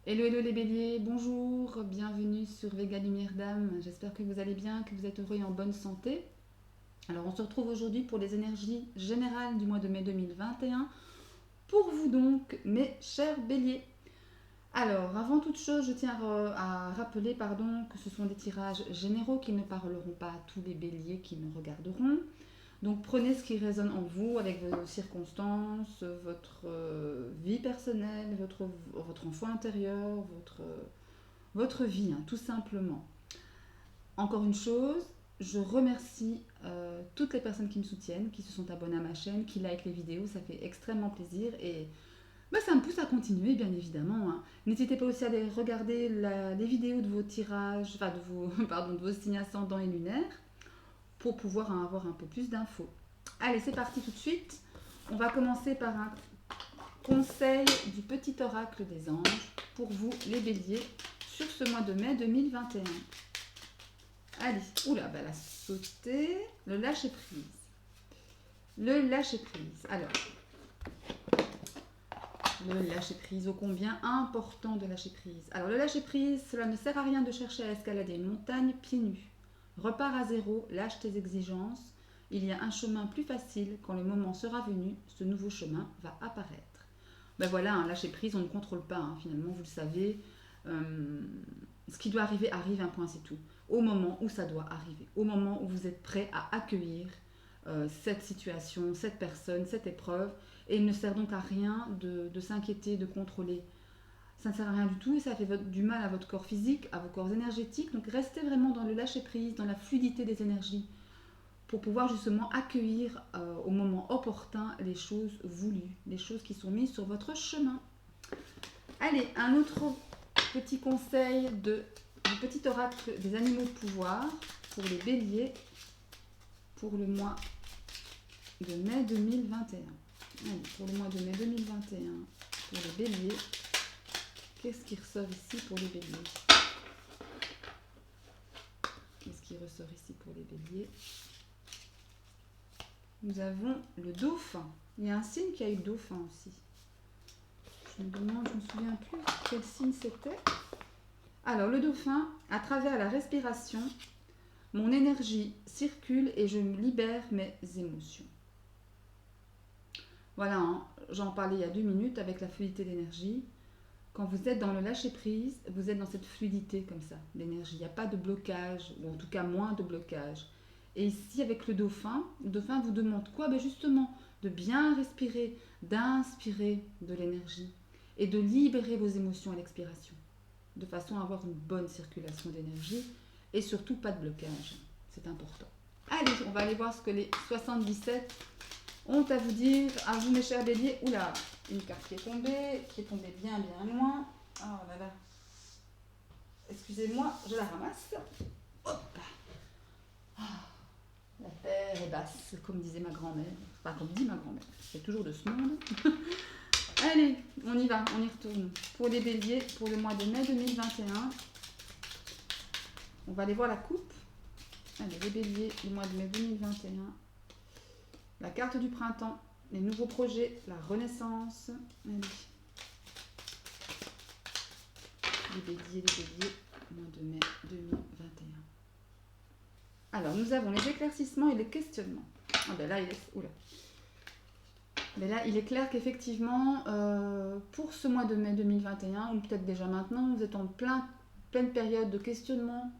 Hello, hello les béliers, bonjour, bienvenue sur Vega Lumière d'âme. J'espère que vous allez bien, que vous êtes heureux et en bonne santé. Alors on se retrouve aujourd'hui pour les énergies générales du mois de mai 2021. Pour vous donc, mes chers béliers. Alors, avant toute chose, je tiens à rappeler que ce sont des tirages généraux qui ne parleront pas à tous les béliers qui me regarderont. Donc prenez ce qui résonne en vous avec vos circonstances, votre vie personnelle, votre enfant intérieur, votre vie, hein, tout simplement. Encore une chose, je remercie toutes les personnes qui me soutiennent, qui se sont abonnées à ma chaîne, qui like les vidéos, ça fait extrêmement plaisir et ça me pousse à continuer, bien évidemment, hein. N'hésitez pas aussi à aller regarder les vidéos de vos tirages, enfin de vos, pardon, de vos signes ascendants et lunaires pour pouvoir en avoir un peu plus d'infos. Allez, c'est parti tout de suite. On va commencer par un conseil du petit oracle des anges pour vous, les béliers, sur ce mois de mai 2021. Allez, oula, elle a sauté. Le lâcher prise. Le lâcher prise. Alors, le lâcher prise, ô combien important de lâcher prise. Alors, le lâcher prise, cela ne sert à rien de chercher à escalader une montagne pieds nus. Repars à zéro, lâche tes exigences. Il y a un chemin plus facile. Quand le moment sera venu, ce nouveau chemin va apparaître. Ben voilà, un lâcher prise, on ne contrôle pas, hein, finalement, vous le savez. Ce qui doit arriver arrive, un point, c'est tout. Au moment où ça doit arriver, au moment où vous êtes prêt à accueillir cette situation, cette personne, cette épreuve. Et il ne sert donc à rien de s'inquiéter, de contrôler. Ça ne sert à rien du tout et ça fait du mal à votre corps physique, à vos corps énergétiques. Donc restez vraiment dans le lâcher-prise, dans la fluidité des énergies pour pouvoir justement accueillir au moment opportun les choses voulues, les choses qui sont mises sur votre chemin. Allez, un autre petit conseil du petit oracle des animaux de pouvoir pour les béliers pour le mois de mai 2021. Allez, pour le mois de mai 2021, pour les béliers, qu'est-ce qui ressort ici pour les béliers? Qu'est-ce qui ressort ici pour les béliers? Nous avons le dauphin. Il y a un signe qui a eu le dauphin aussi. Je me demande, je ne me souviens plus quel signe c'était. Alors, le dauphin, à travers la respiration, mon énergie circule et je me libère mes émotions. Voilà, hein, j'en parlais il y a 2 minutes avec la fluidité d'énergie. Quand vous êtes dans le lâcher-prise, vous êtes dans cette fluidité comme ça, d'énergie. Il n'y a pas de blocage, ou en tout cas moins de blocage. Et ici, avec le dauphin vous demande quoi? Ben justement, de bien respirer, d'inspirer de l'énergie et de libérer vos émotions à l'expiration, de façon à avoir une bonne circulation d'énergie et surtout pas de blocage. C'est important. Allez, on va aller voir ce que les 77 ont à vous dire, à vous mes chers béliers. Oula, une carte qui est tombée bien bien loin. Oh là là. Excusez-moi, je la ramasse. Hop. Ah, la terre est basse, comme disait ma grand-mère. Enfin, comme dit ma grand-mère. C'est toujours de ce monde. Allez, on y va, on y retourne. Pour les béliers, pour le mois de mai 2021, on va aller voir la coupe. Allez, les béliers, le mois de mai 2021. La carte du printemps, les nouveaux projets, la renaissance. Allez. Les béliers, mois de mai 2021. Alors, nous avons les éclaircissements et les questionnements. Ah ben là, il est clair qu'effectivement, pour ce mois de mai 2021, ou peut-être déjà maintenant, vous êtes en pleine période de questionnement,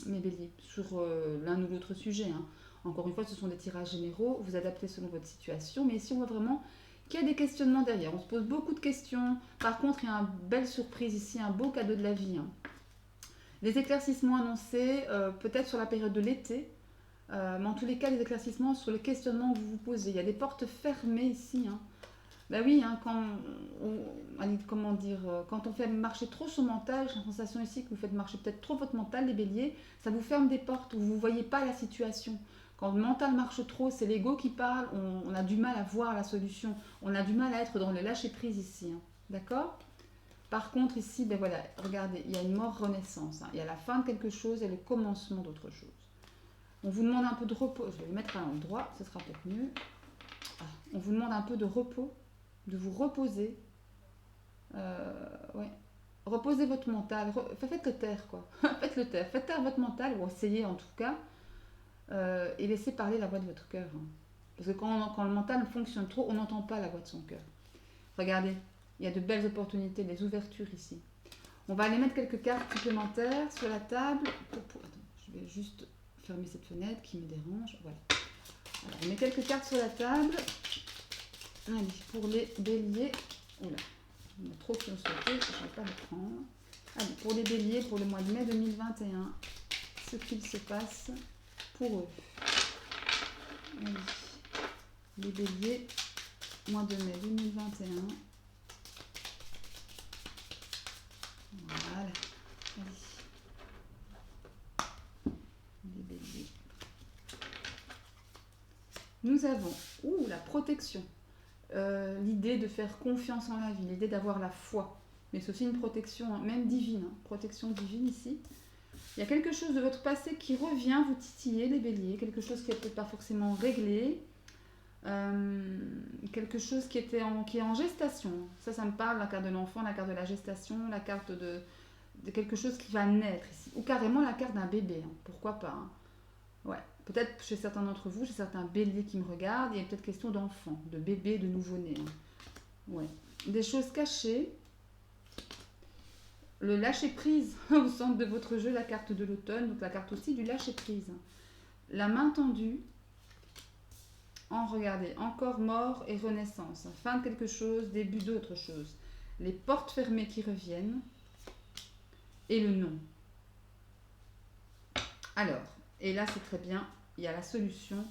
mes béliers, sur l'un ou l'autre sujet, hein. Encore une fois, ce sont des tirages généraux, vous adaptez selon votre situation, mais ici on voit vraiment qu'il y a des questionnements derrière. On se pose beaucoup de questions. Par contre, il y a une belle surprise ici, un beau cadeau de la vie, hein. Les éclaircissements annoncés, peut-être sur la période de l'été, mais en tous les cas, les éclaircissements sur le questionnement que vous vous posez. Il y a des portes fermées ici, hein. Ben oui, hein, quand on fait marcher trop son mental, j'ai la sensation ici que vous faites marcher peut-être trop votre mental, les béliers, ça vous ferme des portes où vous ne voyez pas la situation. Quand le mental marche trop, c'est l'ego qui parle, on a du mal à voir la solution, on a du mal à être dans le lâcher-prise ici, hein. D'accord? Par contre, ici, ben voilà, regardez, il y a une mort-renaissance, hein. Il y a la fin de quelque chose et le commencement d'autre chose. On vous demande un peu de repos, je vais le mettre à l'endroit, ce sera peut-être mieux. Ah, on vous demande un peu de repos, de vous reposer. Ouais. reposez votre mental, faites-le taire, quoi. Faites-le taire, faites taire votre mental, ou essayez en tout cas, et laissez parler la voix de votre cœur. Hein. Parce que quand le mental fonctionne trop, on n'entend pas la voix de son cœur. Regardez, il y a de belles opportunités, des ouvertures ici. On va aller mettre quelques cartes supplémentaires sur la table. Attends, je vais juste fermer cette fenêtre qui me dérange. Voilà. Alors, on met quelques cartes sur la table. Allez, pour les béliers. Oula, il y en a trop qui ont sauté, je ne vais pas les prendre. Allez, pour les béliers, pour le mois de mai 2021, ce qu'il se passe pour eux. Allez, les béliers, mois de mai 2021. Voilà. Allez. Les béliers. Nous avons la protection. L'idée de faire confiance en la vie, l'idée d'avoir la foi. Mais c'est aussi une protection, même divine. Hein, protection divine ici. Il y a quelque chose de votre passé qui revient vous titiller, les béliers. Quelque chose qui n'est peut-être pas forcément réglé. Quelque chose qui est en gestation. Ça me parle, la carte de l'enfant, la carte de la gestation, la carte de quelque chose qui va naître ici. Ou carrément la carte d'un bébé, hein, pourquoi pas. Hein. Ouais, peut-être chez certains d'entre vous, chez certains béliers qui me regardent, il y a peut-être question d'enfant, de bébé, de nouveau-né. Hein. Ouais. Des choses cachées. Le lâcher-prise au centre de votre jeu, la carte de l'automne, donc la carte aussi du lâcher-prise. La main tendue. Regardez, encore mort et renaissance. Fin de quelque chose, début d'autre chose. Les portes fermées qui reviennent. Et le non. Alors, et là c'est très bien, il y a la solution.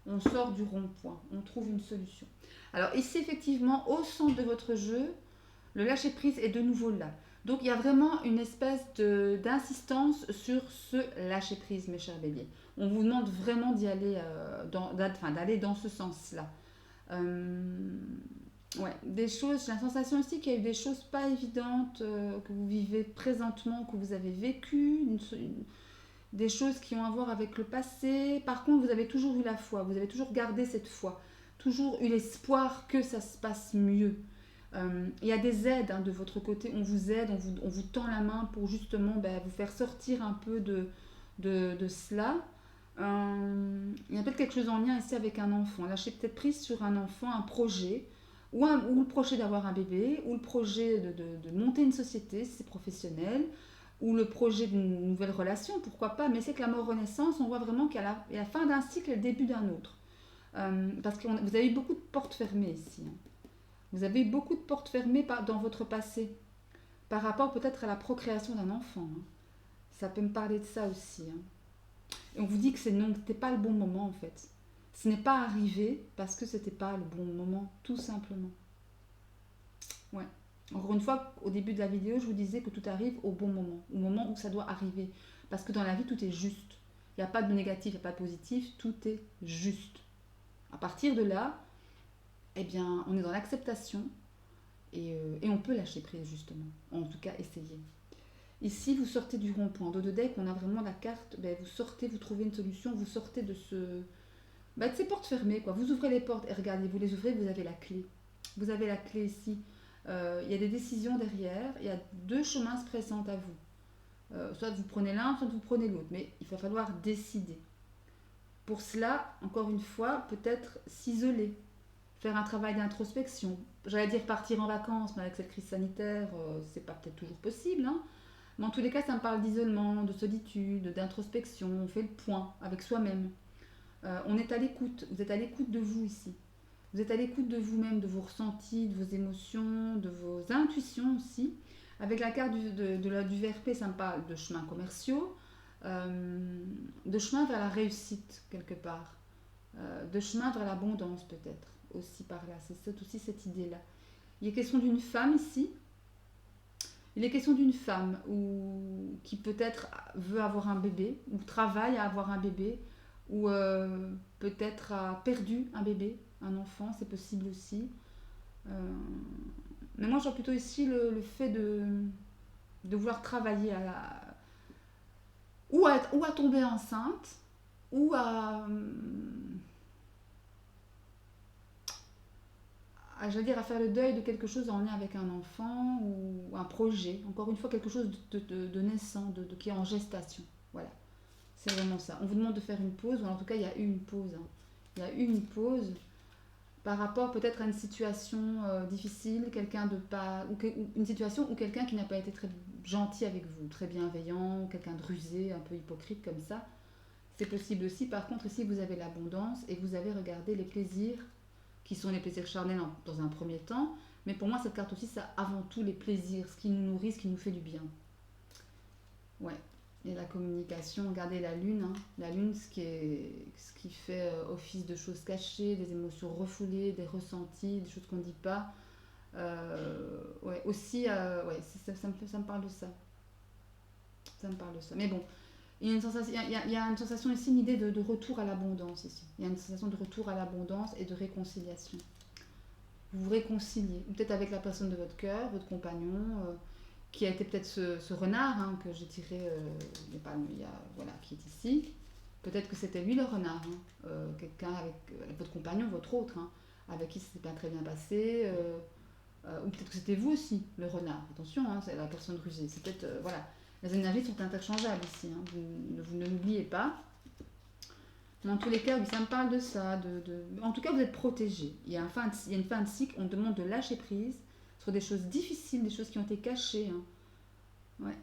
On sort du rond-point, on trouve une solution. Alors ici effectivement, au centre de votre jeu, le lâcher-prise est de nouveau là. Donc il y a vraiment une espèce d'insistance sur ce lâcher-prise, mes chers béliers. On vous demande vraiment d'y aller, d'aller dans ce sens-là. Ouais, des choses, j'ai la sensation aussi qu'il y a eu des choses pas évidentes que vous vivez présentement, que vous avez vécues, des choses qui ont à voir avec le passé. Par contre, vous avez toujours eu la foi, vous avez toujours gardé cette foi, toujours eu l'espoir que ça se passe mieux. Il y a des aides de votre côté, on vous aide, on vous tend la main pour justement vous faire sortir un peu de cela. Il y a peut-être quelque chose en lien ici avec un enfant. Lâchez peut-être prise sur un enfant, un projet, ou le projet d'avoir un bébé, ou le projet de monter une société si c'est professionnel, ou le projet d'une nouvelle relation, pourquoi pas. Mais c'est que la mort renaissance, on voit vraiment qu'il y a la fin d'un cycle et le début d'un autre. Parce que vous avez eu beaucoup de portes fermées ici. Hein. Vous avez eu beaucoup de portes fermées dans votre passé, par rapport peut-être à la procréation d'un enfant. Hein. Ça peut me parler de ça aussi. Hein. Et on vous dit que c'était pas le bon moment en fait. Ce n'est pas arrivé parce que c'était pas le bon moment, tout simplement. Ouais. Encore une fois, au début de la vidéo, je vous disais que tout arrive au bon moment, au moment où ça doit arriver. Parce que dans la vie, tout est juste. Il n'y a pas de négatif, il n'y a pas de positif, tout est juste. À partir de là, eh bien, on est dans l'acceptation et on peut lâcher prise justement. En tout cas, essayez. Ici, vous sortez du rond-point. Dos de deck, on a vraiment la carte. Vous sortez, vous trouvez une solution, vous sortez de de ces portes fermées. Quoi. Vous ouvrez les portes et regardez, vous les ouvrez, vous avez la clé. Vous avez la clé ici. Il y a des décisions derrière. Il y a deux chemins se présentent à vous. Soit vous prenez l'un, soit vous prenez l'autre. Mais il va falloir décider. Pour cela, encore une fois, peut-être s'isoler. Faire un travail d'introspection. J'allais dire partir en vacances, mais avec cette crise sanitaire, c'est pas peut-être toujours possible. Hein. Mais en tous les cas, ça me parle d'isolement, de solitude, d'introspection. On fait le point avec soi-même. On est à l'écoute. Vous êtes à l'écoute de vous ici. Vous êtes à l'écoute de vous-même, de vos ressentis, de vos émotions, de vos intuitions aussi. Avec la carte du VRP, ça me parle de chemins commerciaux, de chemin vers la réussite quelque part, de chemin vers l'abondance peut-être aussi par là. C'est aussi cette idée-là. Il est question d'une femme ici. Il est question d'une femme qui peut-être veut avoir un bébé, ou travaille à avoir un bébé, ou peut-être a perdu un bébé, un enfant, c'est possible aussi. Mais moi, je vois plutôt ici le fait de vouloir travailler ou à tomber enceinte, ou à j'allais dire, à faire le deuil de quelque chose en lien avec un enfant ou un projet. Encore une fois, quelque chose de naissant, qui est en gestation. Voilà, c'est vraiment ça. On vous demande de faire une pause, ou en tout cas, il y a eu une pause. Hein. Il y a eu une pause par rapport peut-être à une situation difficile, quelqu'un de pas, ou une situation où quelqu'un qui n'a pas été très gentil avec vous, très bienveillant, quelqu'un de rusé, un peu hypocrite comme ça. C'est possible aussi. Par contre, ici, vous avez l'abondance et vous avez regardé les plaisirs qui sont les plaisirs charnels dans un premier temps. Mais pour moi, cette carte aussi, c'est avant tout les plaisirs, ce qui nous nourrit, ce qui nous fait du bien. Ouais. Et la communication, regardez la lune. Hein. La lune, ce qui fait office de choses cachées, des émotions refoulées, des ressentis, des choses qu'on ne dit pas. Ouais, aussi, ouais, ça me parle de ça. Ça me parle de ça. Mais bon, il y a une sensation, il y a une sensation ici, une idée de retour à l'abondance ici. Il y a une sensation de retour à l'abondance et de réconciliation. Vous vous réconciliez, ou peut-être avec la personne de votre cœur, votre compagnon, qui a été peut-être ce renard hein, que j'ai tiré, voilà, qui est ici. Peut-être que c'était lui le renard, hein, quelqu'un avec votre compagnon, votre autre, hein, avec qui ça s'est pas très bien passé, ou peut-être que c'était vous aussi le renard. Attention, hein, c'est la personne rusée. C'est peut-être voilà. Les énergies sont interchangeables ici, hein. Vous ne l'oubliez pas. Mais en tous les cas, oui, ça me parle de ça. En tout cas, vous êtes protégé. Il y a une fin de cycle, on demande de lâcher prise sur des choses difficiles, des choses qui ont été cachées. Hein. Ouais.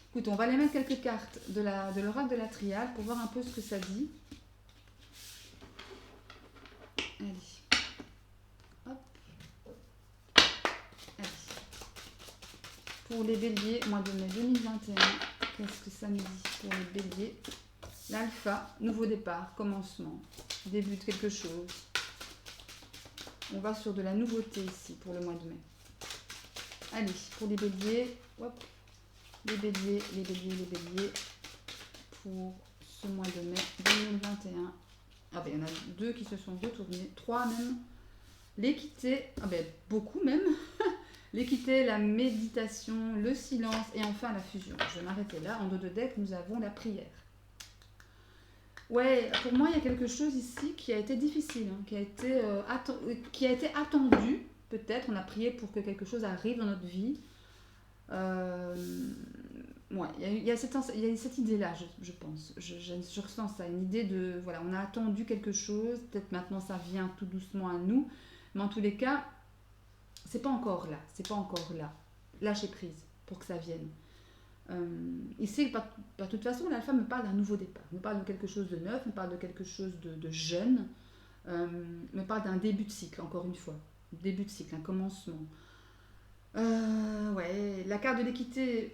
Écoute, on va aller mettre quelques cartes de l'oracle de la triade pour voir un peu ce que ça dit. Allez. Hop. Allez. Pour les béliers, mois de mai 2021, qu'est-ce que ça me dit pour les béliers? L'alpha, nouveau départ, commencement, début de quelque chose. On va sur de la nouveauté ici pour le mois de mai. Allez, pour les béliers, hop, les béliers, pour ce mois de mai 2021. Ah ben il y en a 2 qui se sont retournés, 3 même. L'équité, ah ben beaucoup même. L'équité, la méditation, le silence et enfin la fusion. Je vais m'arrêter là. En dos de deck, nous avons la prière. Ouais, pour moi, il y a quelque chose ici qui a été difficile, hein, qui a été attendu, peut-être. On a prié pour que quelque chose arrive dans notre vie. Ouais, il y a cette idée-là, je pense. Je ressens ça, une idée de... Voilà, on a attendu quelque chose, peut-être maintenant ça vient tout doucement à nous, mais en tous les cas, c'est pas encore là, Lâchez prise pour que ça vienne. Ici, par toute façon, l'alpha me parle d'un nouveau départ, me parle de quelque chose de neuf, me parle de quelque chose de jeune, me parle d'un début de cycle, encore une fois. Début de cycle, un commencement. Ouais, la carte de l'équité,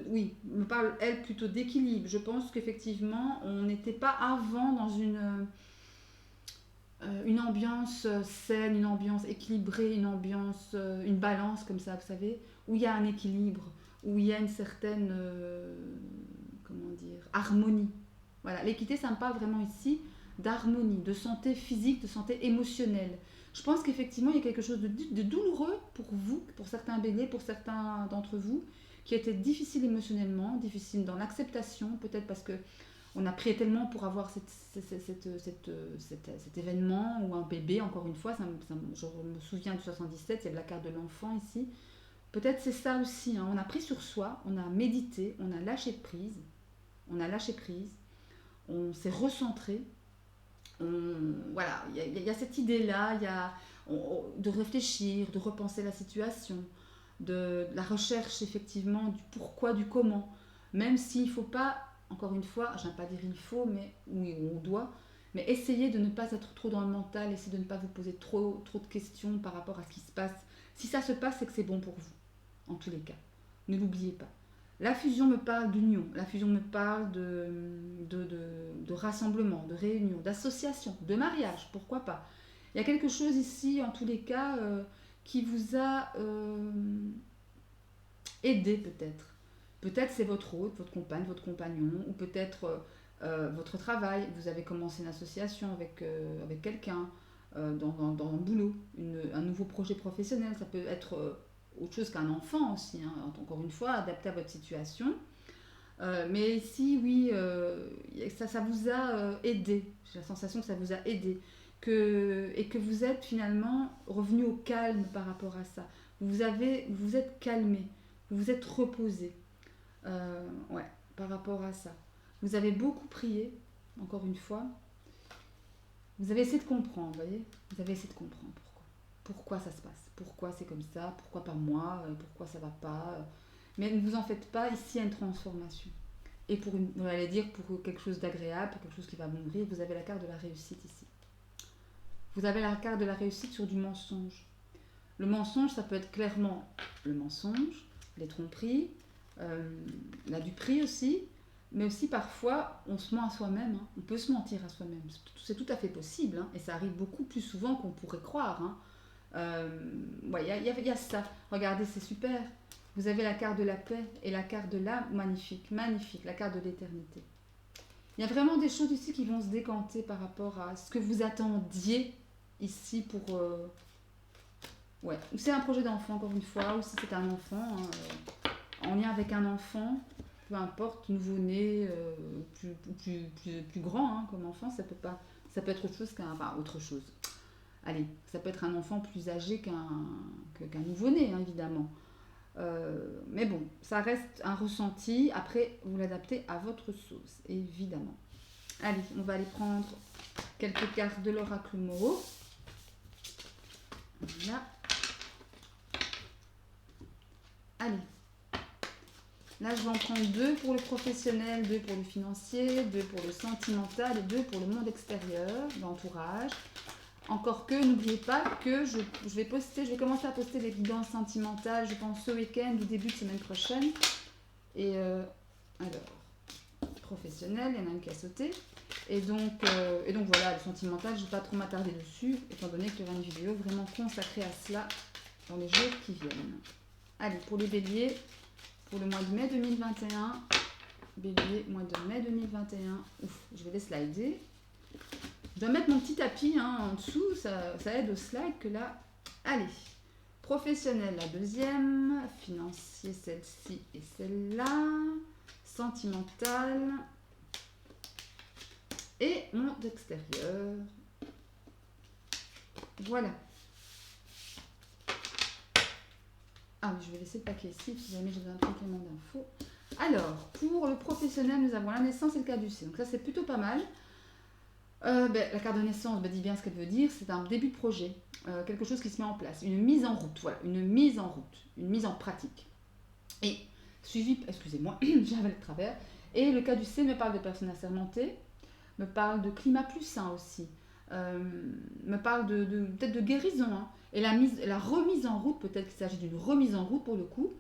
oui, me parle, elle, plutôt d'équilibre. Je pense qu'effectivement, on n'était pas avant dans une ambiance saine, une ambiance équilibrée, une balance comme ça, vous savez, où il y a un équilibre, où il y a une certaine, comment dire, harmonie. Voilà, l'équité, ça me parle vraiment ici d'harmonie, de santé physique, de santé émotionnelle. Je pense qu'effectivement, il y a quelque chose de douloureux pour vous, pour certains béliers, pour certains d'entre vous, qui était difficile émotionnellement, difficile dans l'acceptation, peut-être parce que on a prié tellement pour avoir cet événement ou un bébé, encore une fois, je me souviens du 77, c'est la carte de l'enfant ici. Peut-être c'est ça aussi, hein. On a pris sur soi, on a médité, on a lâché prise, on s'est recentré. Voilà, il y a cette idée-là, de réfléchir, de repenser la situation, de la recherche effectivement du pourquoi, du comment. Même s'il ne faut pas, encore une fois, j'aime pas dire il faut, mais oui, on doit, mais essayez de ne pas être trop dans le mental, essayez de ne pas vous poser trop de questions par rapport à ce qui se passe. Si ça se passe, c'est que c'est bon pour vous, en tous les cas. Ne l'oubliez pas. La fusion me parle d'union, la fusion me parle de rassemblement, de réunion, d'association, de mariage, pourquoi pas. Il y a quelque chose ici, en tous les cas, qui vous a aidé peut-être. Peut-être c'est votre hôte, votre compagne, votre compagnon, ou peut-être votre travail. Vous avez commencé une association avec quelqu'un dans un boulot, un nouveau projet professionnel. Ça peut être autre chose qu'un enfant aussi, hein, encore une fois, adapté à votre situation. Mais ici, oui, ça vous a aidé. J'ai la sensation que ça vous a aidé. et que vous êtes finalement revenu au calme par rapport à ça. Vous vous êtes calmé, vous vous êtes reposé. Ouais, par rapport à ça. Vous avez beaucoup prié, encore une fois. Vous avez essayé de comprendre, vous voyez. Vous avez essayé de comprendre pourquoi. Pourquoi ça se passe. Pourquoi c'est comme ça. Pourquoi pas moi. Pourquoi ça va pas. Mais ne vous en faites pas, ici il y a une transformation. Et vous allez dire pour quelque chose d'agréable, pour quelque chose qui va mourir, vous avez la carte de la réussite ici. Vous avez la carte de la réussite sur du mensonge. Le mensonge, ça peut être clairement le mensonge, les tromperies, la duperie aussi, mais aussi parfois on se ment à soi-même, hein. On peut se mentir à soi-même, c'est tout à fait possible, hein, et ça arrive beaucoup plus souvent qu'on pourrait croire, hein. Ouais, y a ça. Regardez, c'est super. Vous avez la carte de la paix et la carte de l'âme, magnifique, magnifique, la carte de l'éternité. Il y a vraiment des choses ici qui vont se décanter par rapport à ce que vous attendiez ici pour... Ouais, ou c'est un projet d'enfant encore une fois, ou si c'est un enfant, hein, en lien avec un enfant, peu importe, nouveau-né, plus grand, hein, comme enfant, ça peut être autre chose enfin autre chose. Allez, ça peut être un enfant plus âgé qu'un nouveau-né, hein, évidemment. Mais bon, ça reste un ressenti. Après, vous l'adaptez à votre sauce, évidemment. Allez, on va aller prendre quelques cartes de l'oracle Moreau. Voilà. Allez. Là, je vais en prendre 2 pour le professionnel, 2 pour le financier, 2 pour le sentimental et 2 pour le monde extérieur, l'entourage. Encore que, n'oubliez pas que je vais commencer à poster des guidances sentimentales, je pense, ce week-end ou début de semaine prochaine. Et alors, professionnel, il y en a une qui a sauté. Et donc voilà, le sentimental, je ne vais pas trop m'attarder dessus, étant donné qu'il y aura une vidéo vraiment consacrée à cela dans les jours qui viennent. Allez, pour les béliers, pour le mois de mai 2021, bélier, mois de mai 2021, ouf, je vais les slider. Je dois mettre mon petit tapis, hein, en dessous, ça aide au slide que là. Allez, professionnel la deuxième, financier celle-ci et celle-là, sentimental et monde extérieur. Voilà. Ah oui, je vais laisser le paquet ici, si jamais j'ai besoin d'un complément d'infos. Alors, pour le professionnel, nous avons la naissance et le caducée. Donc ça, c'est plutôt pas mal. La carte de naissance dit bien ce qu'elle veut dire, c'est un début de projet, quelque chose qui se met en place, une mise en route, voilà, une mise en route, une mise en pratique. Et suivi, excusez-moi, j'avais le travers, et le caducée me parle de personnes assermentées, me parle de climat plus sain aussi, me parle peut-être de guérison, hein, et la remise en route, peut-être qu'il s'agit d'une remise en route pour le coup.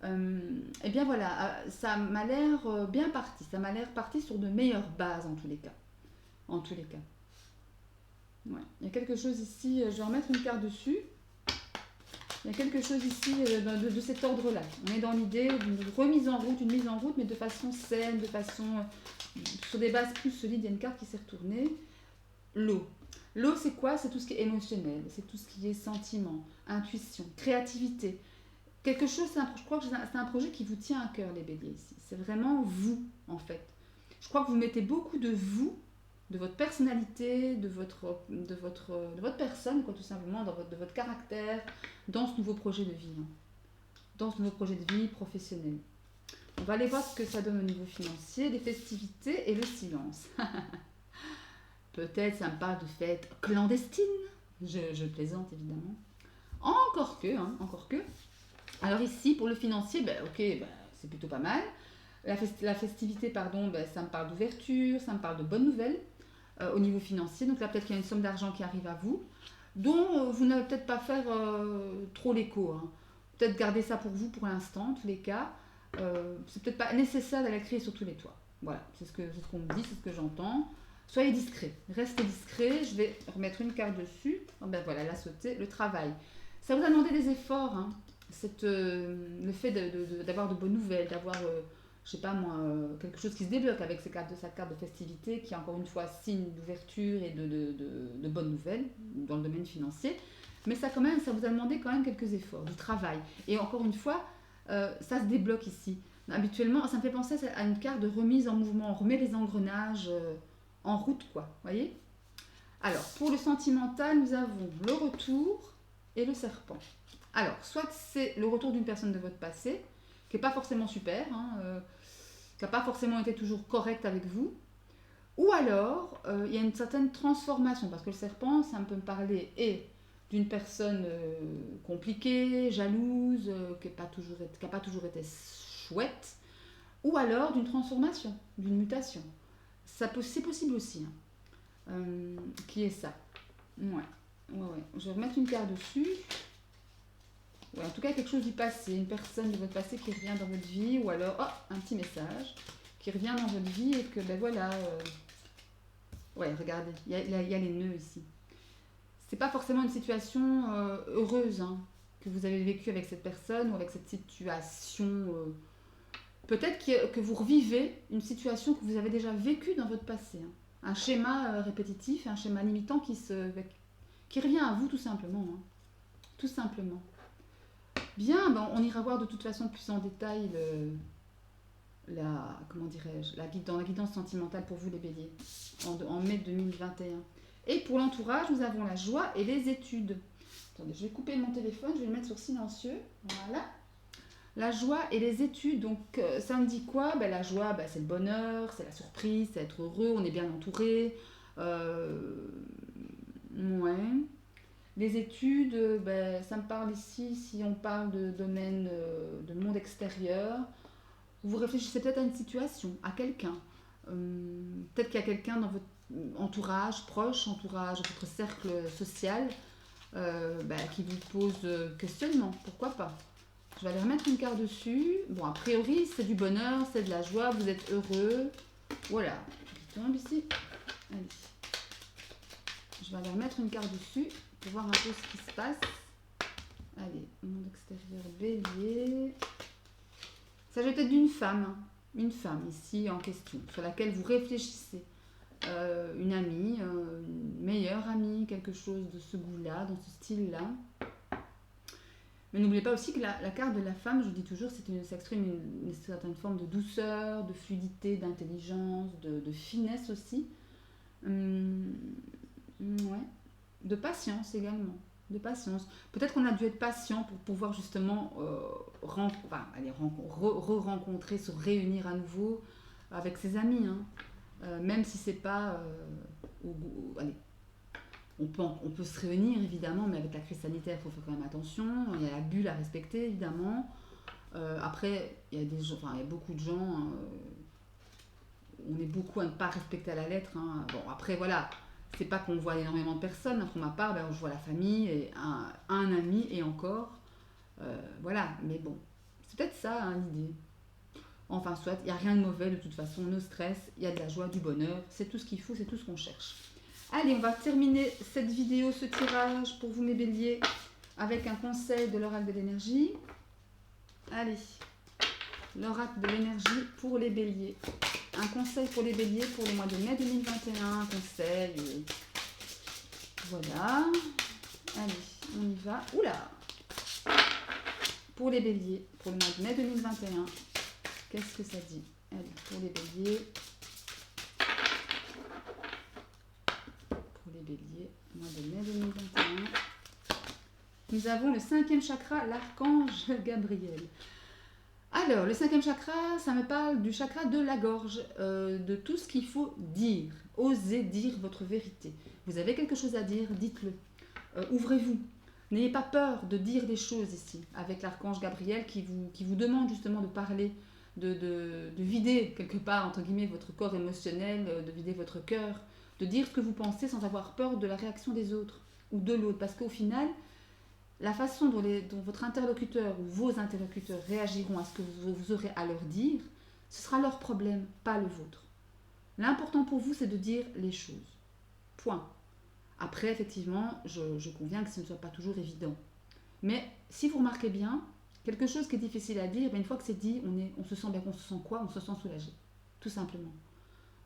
Et bien voilà, ça m'a l'air bien parti, ça m'a l'air parti sur de meilleures bases en tous les cas. En tous les cas. Ouais. Il y a quelque chose ici, je vais remettre une carte dessus. Il y a quelque chose ici de cet ordre-là. On est dans l'idée d'une remise en route, une mise en route, mais de façon saine, de façon sur des bases plus solides. Il y a une carte qui s'est retournée. L'eau. L'eau, c'est quoi? C'est tout ce qui est émotionnel, c'est tout ce qui est sentiment, intuition, créativité. Quelque chose, je crois que c'est un projet qui vous tient à cœur, les béliers, ici. C'est vraiment vous, en fait. Je crois que vous mettez beaucoup de vous, de votre personnalité, de votre personne, quoi, tout simplement, de votre caractère, dans ce nouveau projet de vie. Hein. Dans ce nouveau projet de vie professionnel. On va aller voir ce que ça donne au niveau financier, des festivités et le silence. Peut-être ça me parle de fêtes clandestines. Je plaisante, évidemment. Encore que, hein, encore que. Alors ici, pour le financier, c'est plutôt pas mal. La festivité, pardon, ça me parle d'ouverture, ça me parle de bonnes nouvelles. Au niveau financier. Donc là, peut-être qu'il y a une somme d'argent qui arrive à vous, dont vous n'allez peut-être pas faire trop l'écho. Hein. Peut-être garder ça pour vous pour l'instant, en tous les cas. C'est peut-être pas nécessaire d'aller crier sur tous les toits. Voilà, c'est ce qu'on me dit, c'est ce que j'entends. Soyez discret, restez discret. Je vais remettre une carte dessus. Oh, voilà, la sauter, le travail. Ça vous a demandé des efforts, hein. Le fait d'avoir de bonnes nouvelles, d'avoir... je sais pas moi, quelque chose qui se débloque avec sa carte de festivité, qui est encore une fois signe d'ouverture et de bonnes nouvelles dans le domaine financier. Mais ça vous a demandé quand même quelques efforts, du travail. Et encore une fois, ça se débloque ici. Habituellement, ça me fait penser à une carte de remise en mouvement. On remet les engrenages en route, quoi. Voyez ? Alors, pour le sentimental, nous avons le retour et le serpent. Alors, soit c'est le retour d'une personne de votre passé, qui n'est pas forcément super, hein, qui n'a pas forcément été toujours correcte avec vous, ou alors il y a une certaine transformation, parce que le serpent, ça peut me parler et d'une personne compliquée, jalouse, qui n'a pas toujours été chouette, ou alors d'une transformation, d'une mutation. C'est possible aussi, hein. Qui est ça. Ouais. Je vais remettre une carte dessus. Ouais, en tout cas, quelque chose du passé, une personne de votre passé qui revient dans votre vie, ou alors, un petit message qui revient dans votre vie et que, ben voilà, ouais, regardez, il y a les nœuds ici. C'est pas forcément une situation heureuse, hein, que vous avez vécue avec cette personne ou avec cette situation. Peut-être que vous revivez une situation que vous avez déjà vécue dans votre passé, hein. Un schéma répétitif, un schéma limitant qui revient à vous tout simplement, hein. Tout simplement. Bien, ben, on ira voir de toute façon plus en détail comment dirais-je, dans la guidance sentimentale pour vous les béliers, en mai 2021. Et pour l'entourage, nous avons la joie et les études. Attendez, je vais couper mon téléphone, je vais le mettre sur silencieux. Voilà. La joie et les études, donc ça me dit quoi? Ben, la joie, ben, c'est le bonheur, c'est la surprise, c'est être heureux, on est bien entouré. Ouais. Les études, ben, ça me parle ici, si on parle de domaine de monde extérieur, vous réfléchissez peut-être à une situation, à quelqu'un. Peut-être qu'il y a quelqu'un dans votre entourage proche, entourage, votre cercle social, ben, qui vous pose questionnement, pourquoi pas. Je vais aller remettre une carte dessus. Bon, a priori, c'est du bonheur, c'est de la joie, vous êtes heureux. Voilà. Je tombe ici. Allez. Je vais aller remettre une carte dessus pour voir un peu ce qui se passe. Allez, monde extérieur, bélier. Ça peut être d'une femme. Hein. Une femme ici en question, sur laquelle vous réfléchissez. Une amie, une meilleure amie, quelque chose de ce goût-là, dans ce style-là. Mais n'oubliez pas aussi que la carte de la femme, je dis toujours, ça exprime une certaine forme de douceur, de fluidité, d'intelligence, de finesse aussi. Ouais. De patience également. De patience. Peut-être qu'on a dû être patient pour pouvoir justement re-rencontrer, se réunir à nouveau avec ses amis. Hein. Même si c'est pas... allez, on peut se réunir évidemment, mais avec la crise sanitaire, il faut faire quand même attention. Il y a la bulle à respecter évidemment. Après, il y a beaucoup de gens. On est beaucoup à ne pas respecter à la lettre. Hein. Bon, après voilà, c'est pas qu'on voit énormément de personnes. Hein. Pour ma part, je vois la famille, et un ami et encore. Voilà, mais bon, c'est peut-être ça hein, l'idée. Enfin, soit, il n'y a rien de mauvais de toute façon, no stress, il y a de la joie, du bonheur, c'est tout ce qu'il faut, c'est tout ce qu'on cherche. Allez, on va terminer cette vidéo, ce tirage pour vous mes béliers, avec un conseil de l'oracle de l'énergie. Allez, l'oracle de l'énergie pour les béliers. Un conseil pour les béliers pour le mois de mai 2021, un conseil. Voilà. Allez, on y va. Oula! Pour les béliers, pour le mois de mai 2021, qu'est-ce que ça dit? Allez, pour les béliers. Mois de mai 2021. Nous avons le 5e chakra, l'archange Gabriel. Alors, le 5e chakra, ça me parle du chakra de la gorge, de tout ce qu'il faut dire. Osez dire votre vérité. Vous avez quelque chose à dire, dites-le. Ouvrez-vous. N'ayez pas peur de dire des choses ici, avec l'archange Gabriel qui vous demande justement de parler, de vider quelque part, entre guillemets, votre corps émotionnel, de vider votre cœur, de dire ce que vous pensez sans avoir peur de la réaction des autres ou de l'autre. Parce qu'au final, la façon dont votre interlocuteur ou vos interlocuteurs réagiront à ce que vous aurez à leur dire, ce sera leur problème, pas le vôtre. L'important pour vous, c'est de dire les choses. Point. Après, effectivement, je conviens que ce ne soit pas toujours évident. Mais si vous remarquez bien, quelque chose qui est difficile à dire, une fois que c'est dit, on se sent bien. On se sent quoi? On se sent soulagé. Tout simplement.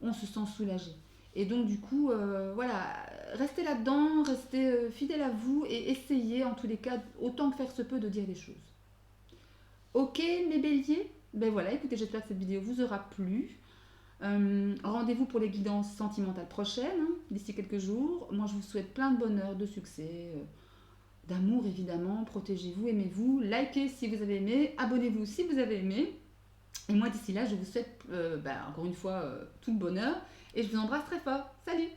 On se sent soulagé. Et donc du coup, voilà, restez là-dedans, restez fidèle à vous et essayez en tous les cas, autant que faire se peut, de dire les choses. Ok mes béliers? Ben voilà, écoutez, j'espère que cette vidéo vous aura plu. Rendez-vous pour les guidances sentimentales prochaines, hein, d'ici quelques jours. Moi, je vous souhaite plein de bonheur, de succès, d'amour évidemment. Protégez-vous, aimez-vous, likez si vous avez aimé, abonnez-vous si vous avez aimé. Et moi, d'ici là, je vous souhaite encore une fois tout le bonheur et je vous embrasse très fort. Salut!